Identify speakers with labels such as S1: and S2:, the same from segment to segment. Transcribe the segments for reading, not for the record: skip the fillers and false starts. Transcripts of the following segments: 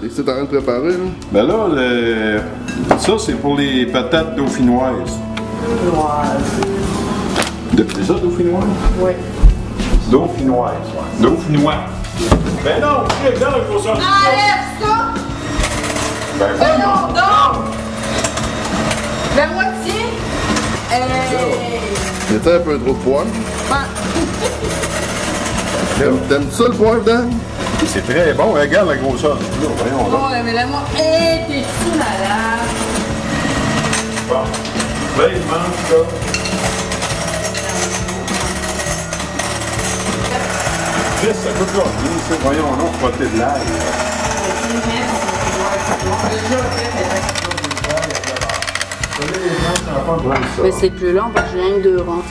S1: Et c'est en train de préparer, là?
S2: Ben là, ça, c'est pour les patates dauphinoises. Depuis ça, dauphinoise?
S3: Oui.
S2: Dauphinoise. Dauphinois. Ben non, il faut sortir.
S3: Enlève ça!
S2: Ben
S3: Non, non! La moitié?
S1: Y a-t-il un peu trop de poivre? T'aimes ça le poivre, Dan?
S2: c'est très bon. Regarde la grosseur. Là, voyons là.
S3: Oh, mais la moitié, t'es-tu malade?
S2: Bon. Là, il mange ça. Chris, ça coûte là. Voyons là, frotter de l'ail.
S4: Mais c'est plus long parce que j'ai rien que 2 ronds.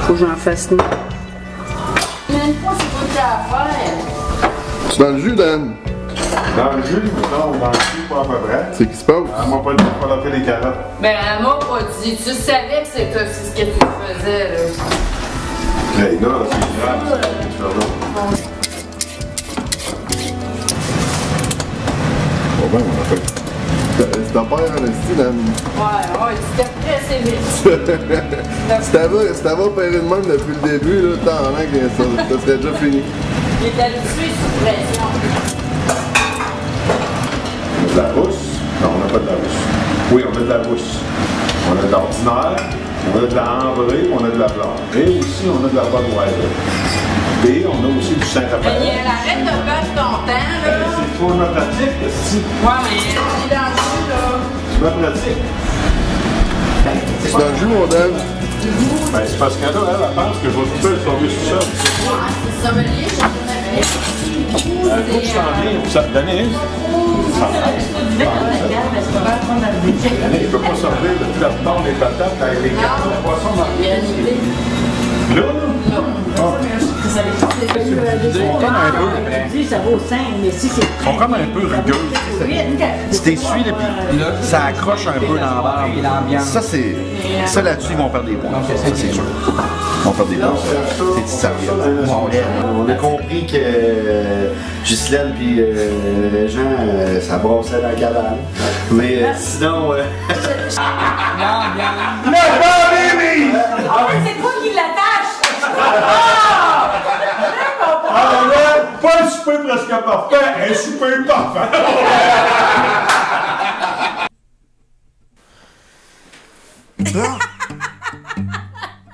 S4: Faut que j'en fasse une.
S3: Mais une fois, c'est pas le cas à faire.
S1: C'est dans le jus, Dan.
S2: Dans le jus, non, dans le jus, pas à peu près.
S1: C'est qui se passe?
S2: Elle m'a pas dit de faire les carottes.
S3: Ben, elle m'a pas dit. Tu savais que c'est toi, c'est ce que tu faisais, là.
S2: Hey, là, c'est grave. Bon, ben, on a fait.
S1: C'est ton père en esti, Dan.
S3: Ouais, tu t'es pressé vite.
S1: Si t'avais opéré de même depuis le début, là, t'en as que ça serait déjà fini.
S3: Il est habitué sous pression.
S2: On a de la rousse? Non, on n'a pas de la rousse. Oui, on a de la rousse. On a de l'ordinaire, on a de la ambrée, on a de la blanche. Et aussi, on a de la Budweiser. Et on a aussi du Saint-Raphaël.
S3: Mais arrête de perdre ton temps, là.
S2: C'est pour ma pratique, si.
S3: Ouais, mais il est dans le jus, là.
S2: C'est ma pratique.
S1: C'est dans le jus, mon Dan.
S2: Ben, c'est parce qu'elle, elle pense que je vais tout seul sauver tout seul.
S3: Ouais, c'est sommelier, je te l'avais.
S2: Faut que tu t'en viennes. Ça te donne une. Il ne peut pas servir le plateau des patates avec les cartes de poisson dans le là, là?
S5: Ça vaut 5, mais si c'est.
S6: Ils sont comme un peu rugueux. Tu t'essuies, là, puis ça accroche un peu dans l'ambiance. Ça, c'est. Ça, là-dessus, ils vont perdre des points. Ça, c'est sûr. Ils vont perdre des points. C'est petites serviettes.
S7: On a compris que Ghislaine puis Jean, ça brassait dans la cabane. Mais sinon.
S5: C'est toi qui l'attache!
S2: Alors là, pas un souper presque parfait, un souper parfait.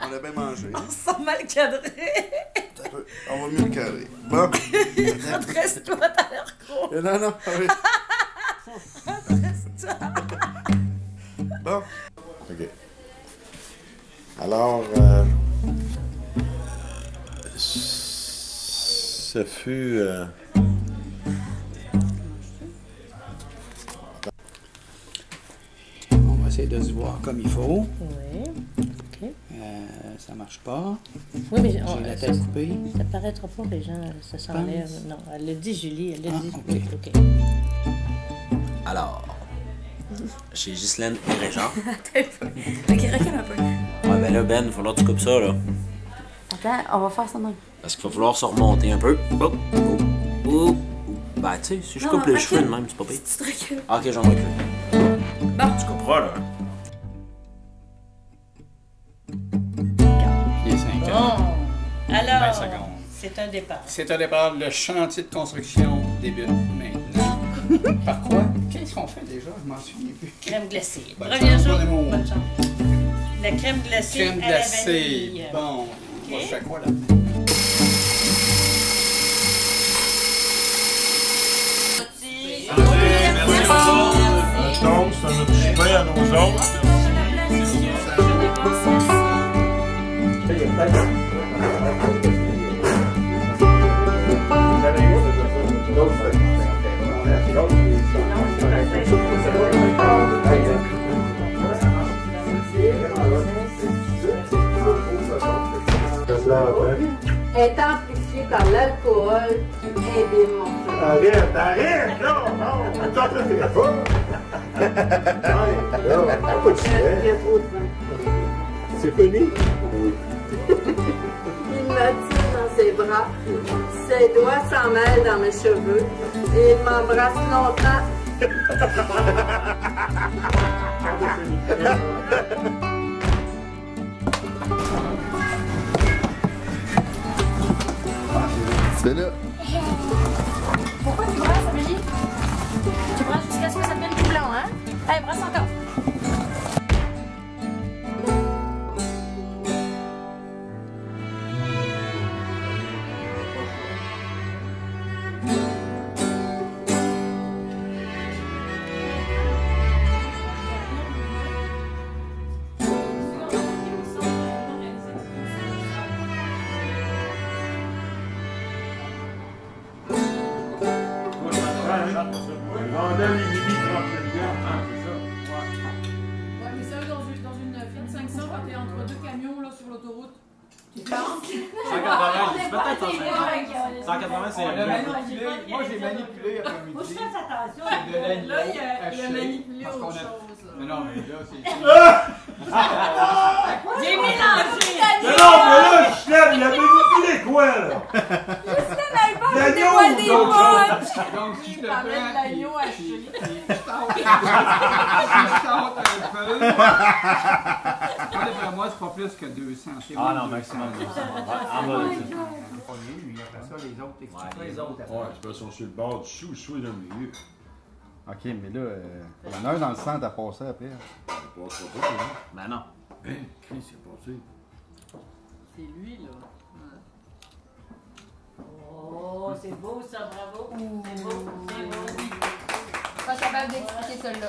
S1: On a bien mangé.
S5: On se sent mal cadré.
S1: On va mieux le carrer. Bon.
S5: Redresse-toi, t'as l'air gros.
S1: Non, non, oui.
S5: Redresse-toi.
S1: Bon.
S7: OK. Alors. Ce fut.
S6: On va essayer de se voir comme il faut.
S5: Oui. OK.
S6: Ça marche pas.
S5: Oui, mais
S6: J'ai la tête coupée.
S5: ça paraîtra pas que les gens se s'enlèvent. Non, elle l'a dit, Julie. Elle l'a dit.
S6: OK.
S5: OK.
S8: Alors, chez Ghislaine et Régent.
S4: Ok, recule un peu.
S8: Ouais, ben là, Ben, il va falloir que tu coupes ça, là.
S4: Attends, on va faire ça même.
S8: Parce qu'il va falloir se remonter un peu. Oh, oh, oh. Ben, tu sais, si je
S4: Non,
S8: coupe les
S4: non,
S8: cheveux de
S4: recule.
S8: même, c'est pas pire.
S4: Tu te recules.
S8: Ah, ok, j'en recule.
S4: Bon.
S8: Tu couperas, là.
S6: Il est 5 heures.
S5: Bon.
S6: 20
S5: Alors,
S6: secondes.
S5: c'est un départ.
S6: C'est un départ. Le chantier de construction débute maintenant. Par quoi? Qu'est-ce qu'on fait déjà? Je m'en souviens plus.
S5: Crème glacée.
S6: Bonne
S5: Premier
S6: chance,
S5: jour.
S6: donnez-moi.
S5: Bonne chance. La crème glacée
S6: Crème
S5: à la
S6: glacée.
S5: vanille.
S6: Bon. Moi, je fais quoi là?
S2: Donc, c'est notre souper à nos autres.
S3: Elle est amplifiée par l'alcool qui est démontré.
S2: Arrête, arrête! Non, non, on t'en fait pas. Ouais, pas de sujet.
S3: Il y a trop de vin.
S2: C'est fini?
S3: Il m'a dit dans ses bras. Ses doigts s'en mêlent dans mes cheveux et il m'embrasse longtemps.
S1: C'est là.
S4: Pourquoi tu brasses, Amélie? Tu brasses jusqu'à ce que ça devienne tout blanc, hein? Allez, brasse encore.
S2: Ils vendaient les mini 30 000 hein, c'est ça?
S9: Ouais, mais ça, dans une Fiat 500, quand t'es entre deux camions là, sur l'autoroute, tu penses?
S8: 180, peut-être 180, c'est
S10: Moi, j'ai manipulé après-midi.
S3: Faut que je fasse attention.
S10: De l'agneau
S9: Là, il a
S10: haché,
S9: manipulé
S10: parce
S9: autre
S10: qu'on a-
S9: chose.
S10: Mais non, mais là, c'est...
S9: J'ai mélangé!
S2: Mais non, mais là, Ghislaine, il a manipulé quoi, là? L'agneau ou d'autres choses?
S10: Donc, si je te
S9: T'enlèves
S10: prends,
S9: l'agneau
S10: puis-
S9: haché.
S10: puis je tente un peu. D'après moi, c'est pas plus que 200. C'est
S8: Ah
S10: moins
S8: non,
S10: de 200.
S8: maximum 200. En bas de ça.
S10: Lui, après ça, les autres expliquent
S8: Ouais, les autres.
S2: Ouais, c'est parce qu'ils sont sur le bord du chou, le chou est dans le milieu.
S6: Ok, mais là, il y en a un dans le centre à passer après.
S2: Ça passera pas, hein?
S8: Ben non.
S2: Hein? Chris, c'est passé.
S9: C'est lui, là.
S3: Oh, c'est beau ça, bravo. C'est beau, c'est beau.
S9: Pas capable d'expliquer celle-là.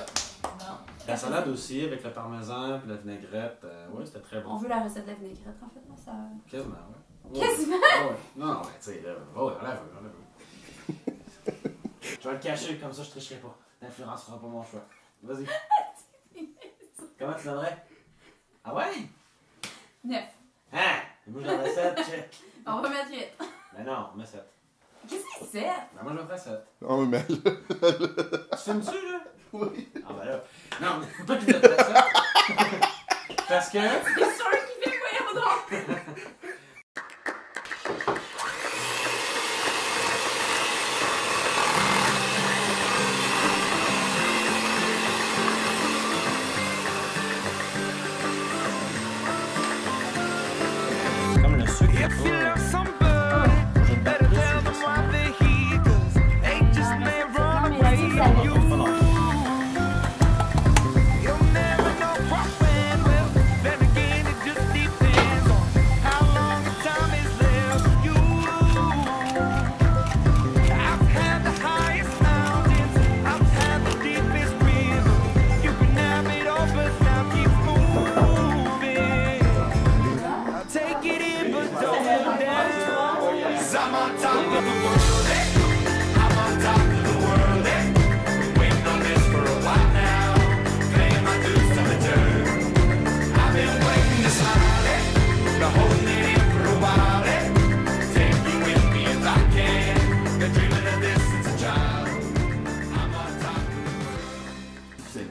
S8: La salade aussi, avec le parmesan puis la vinaigrette, ouais, c'était très bon.
S4: On veut la recette de la vinaigrette, en fait, là, ça...
S8: Quasiment, ouais.
S4: Quasiment?
S8: Ouais. Non, non, mais tu sais, là, ouais, on la veut. Je vais le cacher, comme ça je tricherai pas. L'influence fera pas mon choix. Vas-y. Comment tu donnerais? Ah ouais?
S9: 9.
S8: Hein? Moi j'en ai 7, check.
S9: On va mettre 8.
S8: Ben non, on met 7.
S9: Qu'est-ce que c'est?
S8: Ben moi je vais faire 7.
S1: Oh, mais là.
S8: Tu filmes-tu, là? Oui. Ah ben là. Non, mais pas qu'il a fait ça. Parce que.
S9: C'est sûr qu'il fait, voyons donc!
S8: Comme le sucre.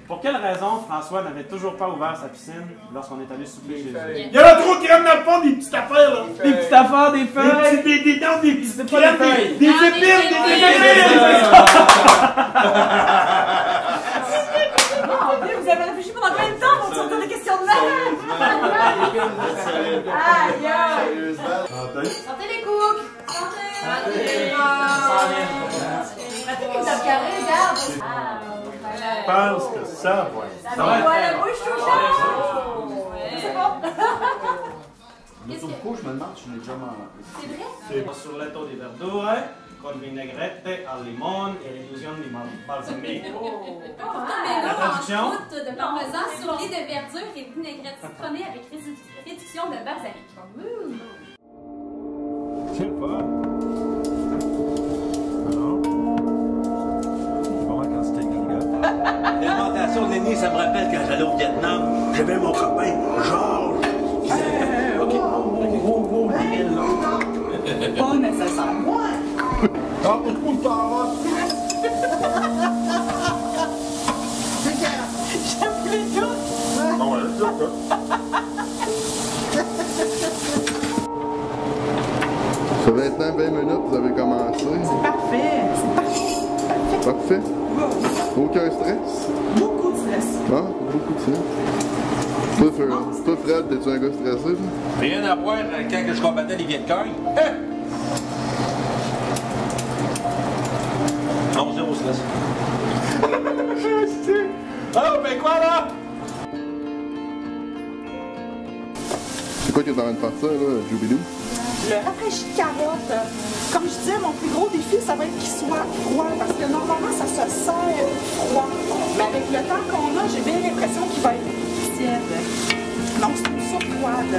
S11: Pour quelle raison François n'avait toujours pas ouvert sa piscine lorsqu'on est allé souper chez lui?
S2: Il y avait trop de crème dans le fond, des petites affaires, là.
S11: Des petites affaires, des feuilles!
S2: Des petites
S11: pas des
S2: crèmes,
S11: feuilles.
S2: des épines, des épines!
S3: Vous avez réfléchi pendant combien de temps pour sortir des questions de merde? Aïe, aïe!
S9: Sortez les cooks! Sortez!
S3: Pratique une tape carrée, regarde!
S2: Je pense que ça, ouais.
S3: Ça va la bouche tout c'est bon!
S6: L'autobus, je me demande si je l'ai déjà mangé.
S3: C'est vrai?
S11: Surletto di verdure con vinaigrette al limone e riduzione di balsamico.
S4: La
S11: traduction?
S4: de parmesan sur lit de verdure et vinaigrette citronnée avec réduction de balsamique.
S2: C'est le fun. Alors? C'est pas mal quand c'était une
S12: L'alimentation de l'aîné, ça me rappelle quand j'allais au Vietnam. J'avais mon copain, Georges, qui s'appelait. Ok.
S3: Pas nécessaire.
S2: Ah, pourquoi tu t'en vas?
S3: J'aime plus tout!
S2: Non, ouais, c'est ça.
S1: Ça fait maintenant 20 minutes que vous avez commencé.
S13: C'est parfait. C'est parfait.
S1: Parfait. Aucun stress?
S13: Beaucoup de stress.
S1: Ah, beaucoup de stress. Toi, Fred, t'es-tu un gars stressé? Là?
S12: Rien à voir quand je combattais les Vietcong. Non, zéro stress. Oh, ben quoi là?
S1: C'est quoi qui est en train de faire ça, là, Joubidou?
S13: Le rafraîchi de carotte, comme je disais, mon plus gros défi, ça va être qu'il soit froid, parce que normalement, ça se sert froid. Mais avec le temps qu'on a, j'ai bien l'impression qu'il va être tiède. Donc, c'est une soupe froide.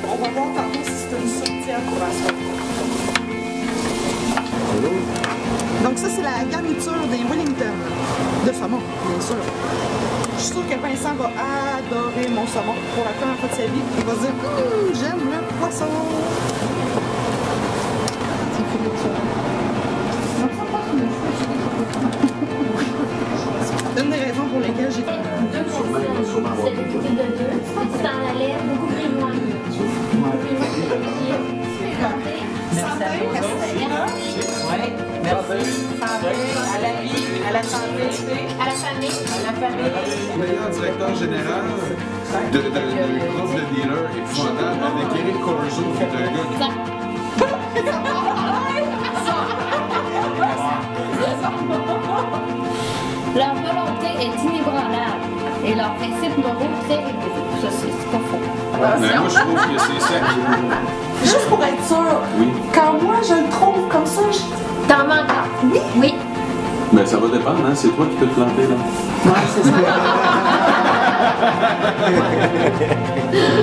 S13: On va voir tantôt si c'est une soupe tiède pour la soirée. Donc, ça, c'est la garniture des Wellington. De saumon, bien sûr. Je suis sûre que Vincent va adorer mon saumon pour la première fois de sa vie. Il va se dire j'aime le poisson. C'est une des raisons pour lesquelles j'ai fait deux personnes. C'est le côté de deux. Tu t'en allais beaucoup plus loin. Santé, merci. Oui, merci. Santé, à la vie, à la santé, à la famille. À la famille.
S2: Meilleur directeur général du groupe de dealers épouvantable avec Eric Corso, qui est un gars qui...
S14: Leur volonté est inébranlable et leurs principes moraux très élevés. Ça, c'est pas faux.
S2: Moi, je trouve que c'est ça qui...
S13: Juste pour être sûr, quand moi je le trouve comme ça,
S14: T'en manques un?
S13: Oui.
S14: Oui.
S2: Ben, ça va dépendre, hein? C'est toi qui peux te planter, là.
S13: Ouais, c'est ça.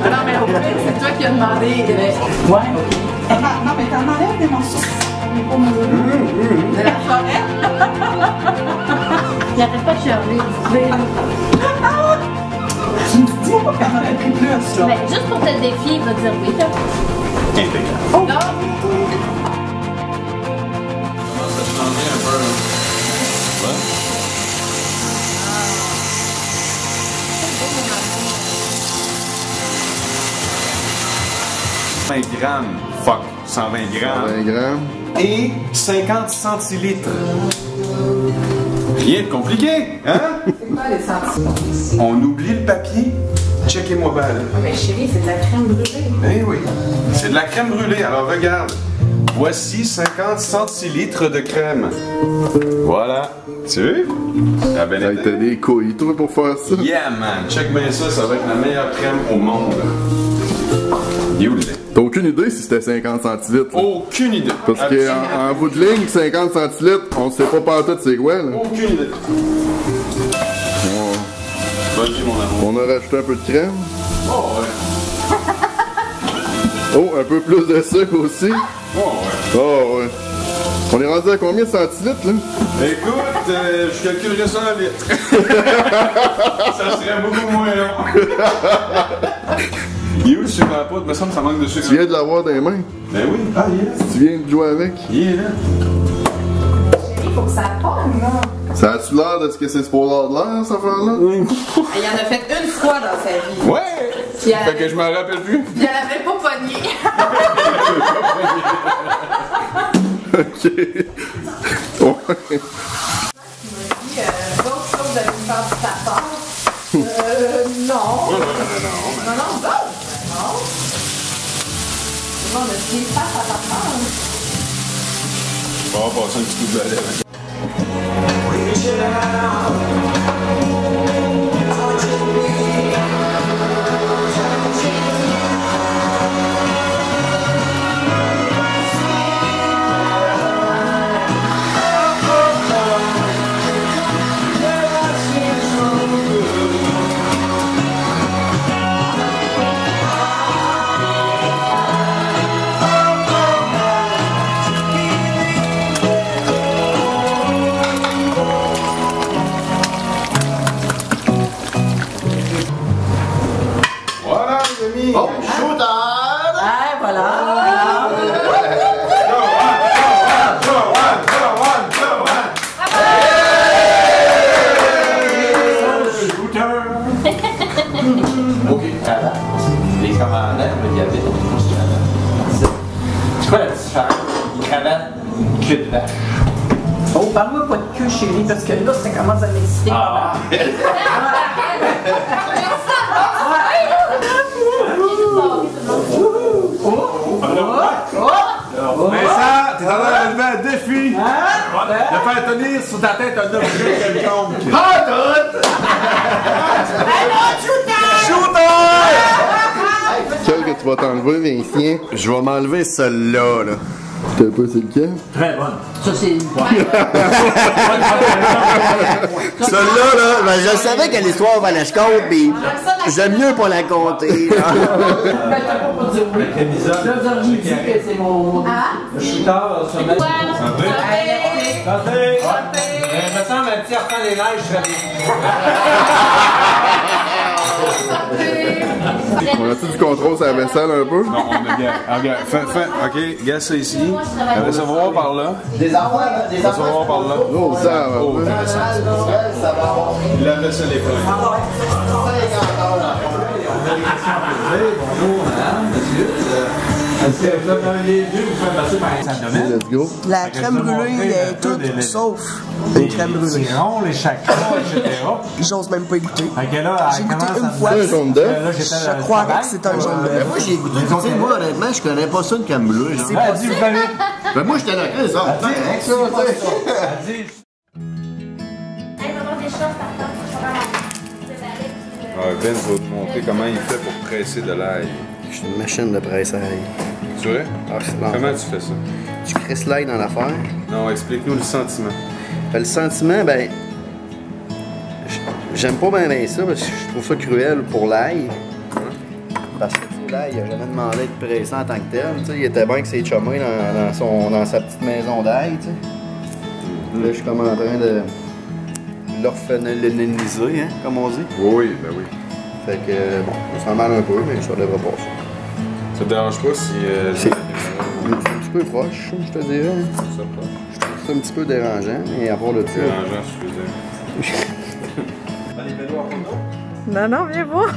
S9: Alors, mais au pire, c'est toi qui as demandé.
S13: Ouais, ok. Non, mais t'en enlèves des morceaux. De la forêt.
S14: Il n'arrête pas de charler.
S13: Tu me dis pas qu'elle en aurait pris plus, là.
S14: Ben, juste pour te défier, il va te dire oui, là.
S13: Oh!
S2: Ça changeait un peu, là. Ouais. 120 grammes. Fuck. 120 grammes.
S1: 120 grammes.
S2: Et 50 centilitres. Rien de compliqué, hein?
S13: C'est quoi les centilitres?
S2: On oublie le papier. Checkez-moi bien.
S13: Mais chérie, c'est de la crème brûlée.
S2: Eh oui. C'est de la crème brûlée. Alors regarde. Voici 50 centilitres de crème. Voilà. Tu veux? Ça a bien été.
S1: T'as des couilles, toi, pour faire ça?
S2: Yeah, man. Check bien ça. Ça va être la meilleure crème au monde. You l'es.
S1: T'as aucune idée si c'était 50 centilitres? Là.
S2: Aucune idée.
S1: Parce qu'en bout de ligne, 50 centilitres, on sait pas pantoute c'est quoi, là.
S2: Aucune idée. Vas-y, mon amour.
S1: On a rajouté un peu de crème.
S2: Oh, ouais.
S1: Oh, un peu plus de sucre aussi.
S2: Oh, ouais.
S1: Oh, ouais. On est rendu à combien de centilitres, là?
S2: Écoute, je calculerais ça en litres. Ça serait beaucoup moins long. Il est où le sucre à la poudre? Il me semble que ça manque de sucre.
S1: Tu viens de l'avoir dans les mains?
S2: Ben oui. Ah, il est là.
S1: Tu viens de jouer avec?
S2: Il est là.
S13: Il faut que ça pomme, là.
S1: Ça a-tu l'air de ce que c'est supposé avoir de l'air, cette affaire-là?
S9: Il en a fait une fois dans sa vie.
S2: Ouais!
S9: Puis
S2: Fait que je m'en rappelle plus.
S9: Puis elle avait pas pogné.
S1: Ok. Ouais.
S9: D'autres choses de lui faire du tapage. Non. Non, bon. Non. On a dit face à tapage.
S2: On va passer un petit coup de balai.
S7: Oh, shooter!
S13: Ah, voilà!
S8: Ok. Les commandants, il y avait. C'est quoi la différence?
S10: bouchée dedans.
S13: Oh, parle-moi pas de queue, chérie, parce que là, ça commence à m'exciter.
S10: Ah.
S2: Vincent, t'es en train de relever un défi. De faire tenir sur ta tête un objet quelconque.
S1: Quel que tu vas t'enlever, Vincent?
S7: Je vais m'enlever celle-là, là.
S1: Je sais pas c'est lequel.
S8: Très bonne. Ça, c'est une
S7: Celle-là, là, ben, je savais que l'histoire va la compte, pis j'aime mieux pas la compter.
S8: Là, vous auriez dit que c'est mon. Le shooter, ça met. Santé! Il me semble un petit enfant des neiges, je serais
S1: On a-tu du contrôle sur la vaisselle un peu?
S2: Non, on a bien. Regarde, ok, regarde ça ici. Le recevoir par là.
S7: Des enfants, là, des enfants.
S2: Recevoir par là.
S1: Oh, ça va.
S2: Oh, la vaisselle est pleine.
S8: Bonjour, madame, monsieur. Est-ce que vous avez les deux, vous faites passer par un salle de bain?
S1: Let's go.
S13: La crème brûlée est toute sauf une crème brûlée.
S8: C'est rond, les chakras, etc.
S13: J'ose même pas goûter.
S8: Fait que là,
S13: J'ai goûté une fois.
S1: C'est un jaune d'œuf?
S13: Je croirais que c'est un jaune d'œuf.
S7: Moi, j'ai goûté. Tu sais, moi, honnêtement, je connais pas ça, une crème brûlée.
S13: C'est possible.
S7: Ben, moi, j'étais là, ça. Correct, ça, tu sais.
S2: Ben va te montrer comment il fait pour presser de l'ail.
S7: Je suis une machine de pressail.
S2: Tu vois? Comment tu fais ça?
S7: Tu crisses l'ail dans l'affaire.
S2: Non, explique-nous le sentiment.
S7: Ben, le sentiment, ben. J'aime pas bien ça parce que je trouve ça cruel pour l'ail. Parce que tu sais, l'ail, il a jamais demandé d'être pressé en tant que tel. Tu sais, il était bien avec ses chumés dans sa petite maison d'ail. Tu sais. Là, je suis comme en train de l'orpheliniser, hein, comme on dit.
S2: Oui, ben oui.
S7: Fait que, bon, ça sent mal un peu, mais ça devrait passer.
S2: Ça te dérange pas si...
S7: C'est un petit peu proche, je te dirais.
S2: Ça proche?
S7: Je trouve ça un petit peu dérangeant, mais à part de ça...
S2: Dérangeant, je veux dire.
S3: Non, non, viens voir.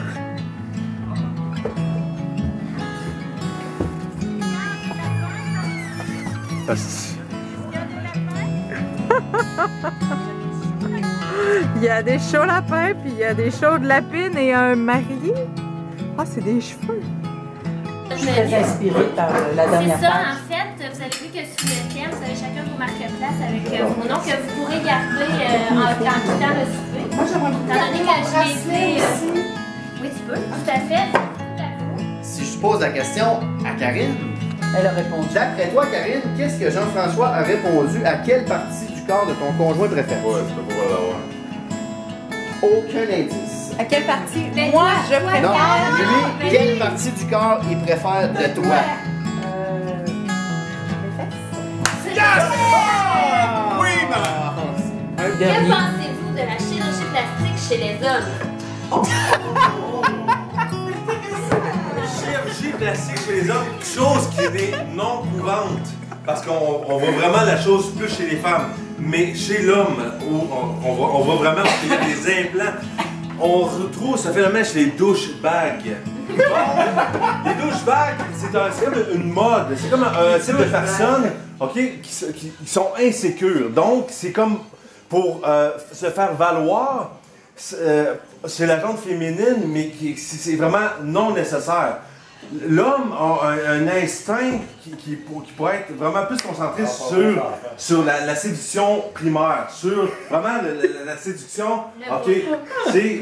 S3: Il y a des chauds lapins, puis il y a des chaudes lapines et un marié. Ah, c'est des cheveux.
S13: Je suis très inspirée par la dernière
S14: C'est ça,
S13: page.
S14: en fait, vous avez vu que sur le thème, vous avez chacun vos marque-places avec vos noms que vous pourrez garder en quittant le souper.
S13: Moi, j'aimerais
S14: Étant donné que je l'ai fait. Oui, tu peux, tout à fait.
S7: Si je pose la question à Karine,
S13: elle a répondu.
S7: D'après toi, Karine, qu'est-ce que Jean-François a répondu à quelle partie du corps de ton conjoint préféré?
S2: Ouais, tu peux pas l'avoir.
S7: Aucun indice.
S3: À quelle partie?
S14: Ben,
S3: Moi,
S14: toi,
S3: je préfère.
S7: Non, lui, quelle partie du corps il préfère de toi?
S14: Yes!
S2: Oui, madame!
S14: Que pensez-vous de la chirurgie plastique chez les hommes?
S12: Chirurgie plastique chez les hommes, chose qui est non courante. Parce qu'on voit vraiment la chose plus chez les femmes. Mais chez l'homme, où on voit vraiment qu'il y a des implants, on retrouve ce phénomène chez les douchebags. Les douchebags, c'est comme une mode. C'est comme un type de personnes, okay, qui sont insécures. Donc, c'est comme pour se faire valoir, c'est la jante féminine, mais c'est vraiment non nécessaire. L'homme a un instinct qui pourrait être vraiment plus concentré sur la séduction primaire, sur vraiment la séduction, ok, c'est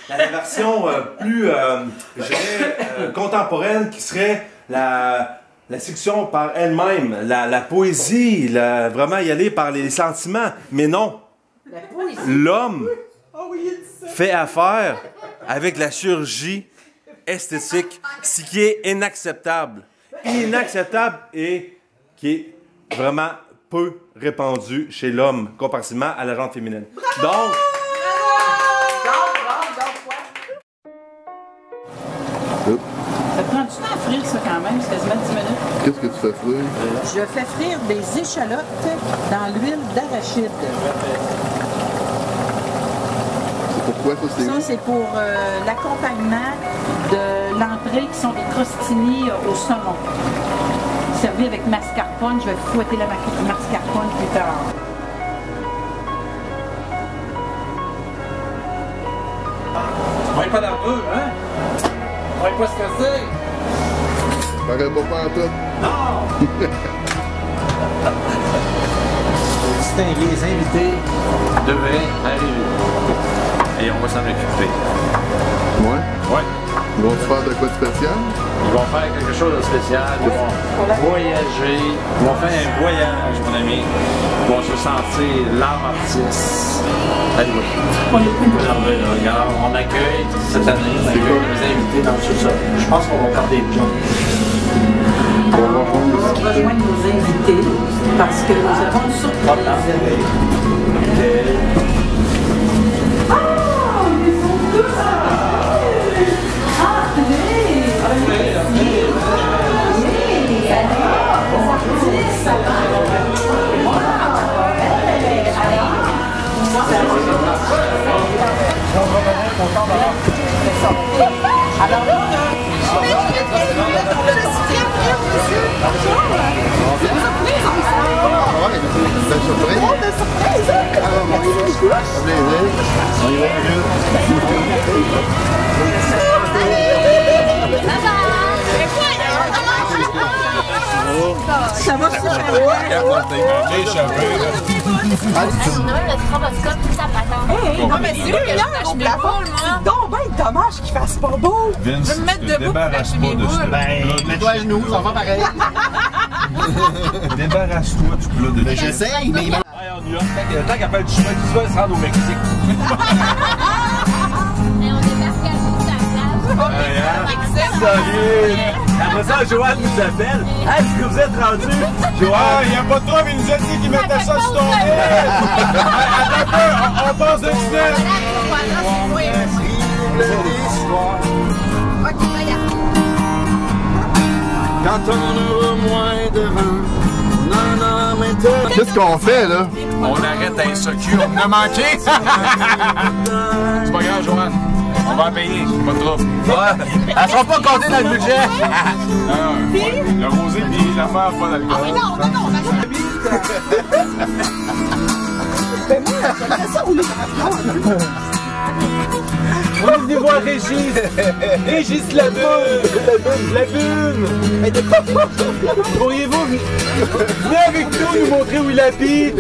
S12: la version plus, je dirais, contemporaine qui serait la séduction par elle-même, la poésie, vraiment y aller par les sentiments, mais non, l'homme fait affaire avec la chirurgie esthétique, ce qui est inacceptable. Inacceptable et qui est vraiment peu répandu chez l'homme comparativement à la jante féminine. Donc,
S13: Ça prend du temps à frire ça quand même, c'est quasiment 10 minutes.
S1: Qu'est-ce que tu fais frire?
S13: Je fais frire des échalotes dans l'huile d'arachide.
S1: Pourquoi ça c'est?
S13: Ça, c'est pour l'accompagnement de l'entrée qui sont des crostini au saumon. servi avec mascarpone. Je vais fouetter la mascarpone plus tard.
S10: On est pas nerveux, hein? On est pas stressé.
S1: Paraît pas en tout.
S8: Non! Distinguer les invités devraient arriver. Et on va s'en occuper.
S1: Ouais?
S8: Ouais.
S1: Ils vont faire de quoi de spécial?
S8: Ils vont faire quelque chose de spécial. Ils vont voyager. Ils vont faire un voyage, mon ami. Ils vont se sentir l'âme artiste. Allez, regarde, on accueille cette année, on accueille nos invités dans le sous-sol. Je pense qu'on va faire des gens.
S13: On va rejoindre nos invités parce que nous avons une surprise. Ça va super bien.
S14: On a le stroboscope, tout ça patente.
S13: Non, mais c'est là, on plafond. C'est donc ben dommage qu'il fasse pas beau.
S2: Vince,
S3: Je vais me mettre debout pour lâcher mes boules.
S7: Mets-toi à genoux, ça va pareil.
S2: Débarrasse-toi du plat de
S7: Mais j'essaye, mais il m'a...
S2: on y va. Tant qu'elle fait du chemin qui se rendre au Mexique.
S14: Et on débarque à bout de la plage.
S11: Solide! Après ça, Joanne nous appelle. Hey, est-ce que vous êtes rendu?
S2: Joanne, il n'y a pas de trouble, il nous a dit qu'il mettait ça sur ton nez. Attends un peu, on passe de cinéma.
S7: Quand on aura moins de vent,
S1: Qu'est-ce qu'on fait, là?
S6: On arrête un SOQ, on en a manqué! C'est pas grave, Joanne. On va en payer, pas de trouble. Ouais. Elle sera pas comptée dans le budget!
S2: Non, le rosé puis l'affaire pas d'alcool.
S13: Ah oui, non, on achète. Mais moi, j'aimerais ça rouler dans
S11: On est venu voir Régis! Régis Labune! Pourriez-vous venir avec nous montrer où il habite?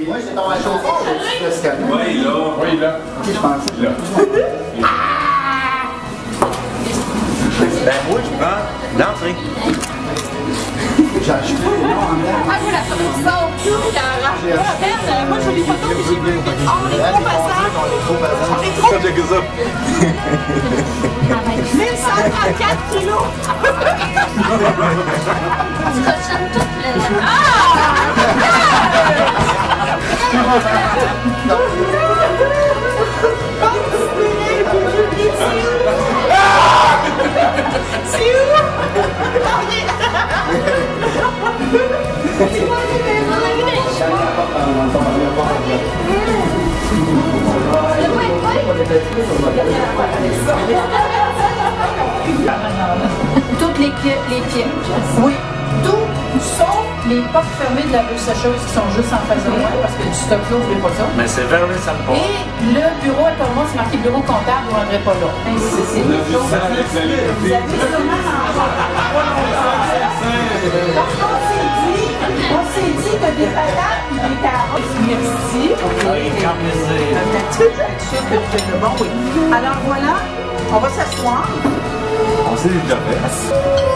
S7: Moi, c'est dans la chauffeur, je suis scanner.
S2: Oui, là. Oui, là.
S7: Ok, je pensais.
S2: Là.
S11: Ben moi, je prends l'entrée.
S7: J'ai acheté le nom en blanc.
S14: Ah, vous la photo qui sort tout, qui arrache la peine.
S13: Moi, je veux les photos que j'ai vues. On est trop passants. On est trop...
S2: Ça, j'ai que ça.
S13: 1134 kilos.
S14: Tu cochonnes tout le...
S13: C'est où?
S4: Toutes les pieds.
S13: Oui. Tout sauf les portes fermées de la bouche sécheuse qui sont juste en face de moi parce que du stock là, vous voulez pas ça.
S8: Mais c'est vers le salon.
S13: Et le bureau à Thomas, c'est marqué bureau comptable, vous ne rendrez pas là. C'est une chose. Vous avez sûrement parce qu'on s'est dit que des patates et des carottes, merci. Bon, oui. Alors voilà, on va s'asseoir.
S2: On s'est déjà fait.